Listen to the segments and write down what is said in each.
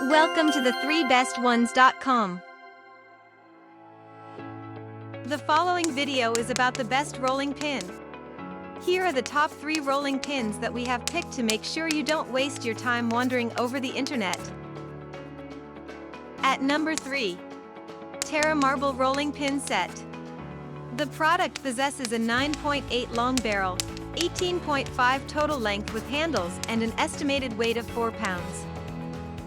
Welcome to the 3bestones.com. The following video is about the best rolling pin. Here are the top 3 rolling pins that we have picked to make sure you don't waste your time wandering over the internet. At number 3. Tera Marble Rolling Pin Set. The product possesses a 9.8 long barrel, 18.5 total length with handles and an estimated weight of 4 pounds.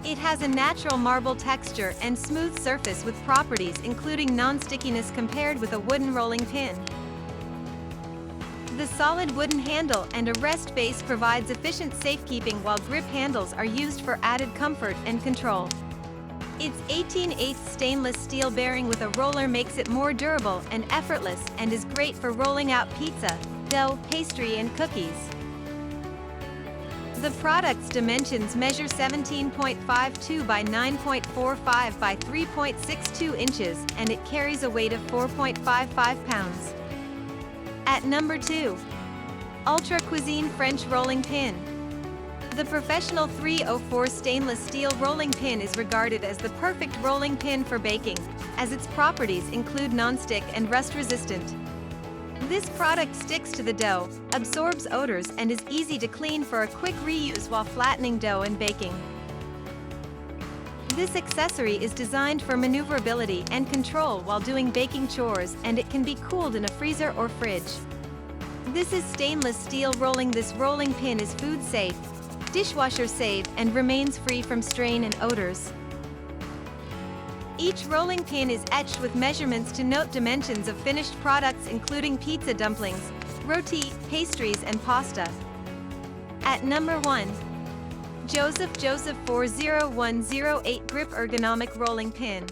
It has a natural marble texture and smooth surface with properties including non-stickiness compared with a wooden rolling pin. The solid wooden handle and a rest base provides efficient safekeeping while grip handles are used for added comfort and control. Its 18/8 stainless steel bearing with a roller makes it more durable and effortless and is great for rolling out pizza, dough, pastry and cookies. The product's dimensions measure 17.52 by 9.45 by 3.62 inches and it carries a weight of 4.55 pounds. At number 2. Ultra Cuisine French Rolling Pin. The professional 304 stainless steel rolling pin is regarded as the perfect rolling pin for baking, as its properties include non-stick and rust-resistant. This product sticks to the dough, absorbs odors and is easy to clean for a quick reuse while flattening dough and baking. This accessory is designed for maneuverability and control while doing baking chores, and it can be cooled in a freezer or fridge. This is stainless steel rolling. This rolling pin is food safe, dishwasher safe and remains free from strain and odors. Each rolling pin is etched with measurements to note dimensions of finished products including pizza dumplings, roti, pastries and pasta. At number 1. Joseph 40108 Grip Ergonomic Rolling Pin.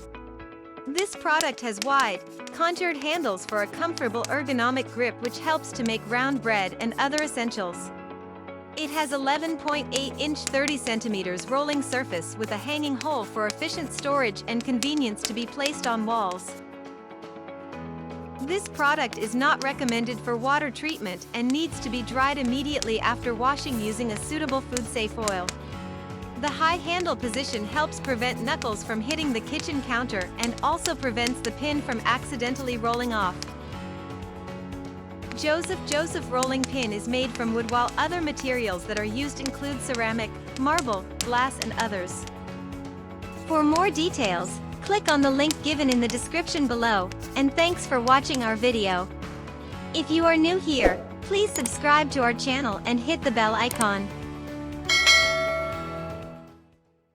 This product has wide, contoured handles for a comfortable ergonomic grip which helps to make round bread and other essentials. It has 11.8-inch 30 cm rolling surface with a hanging hole for efficient storage and convenience to be placed on walls. This product is not recommended for water treatment and needs to be dried immediately after washing using a suitable food-safe oil. The high handle position helps prevent knuckles from hitting the kitchen counter and also prevents the pin from accidentally rolling off. Joseph rolling pin is made from wood while other materials that are used include ceramic, marble, glass and others. For more details, click on the link given in the description below, and thanks for watching our video. If you are new here, please subscribe to our channel and hit the bell icon.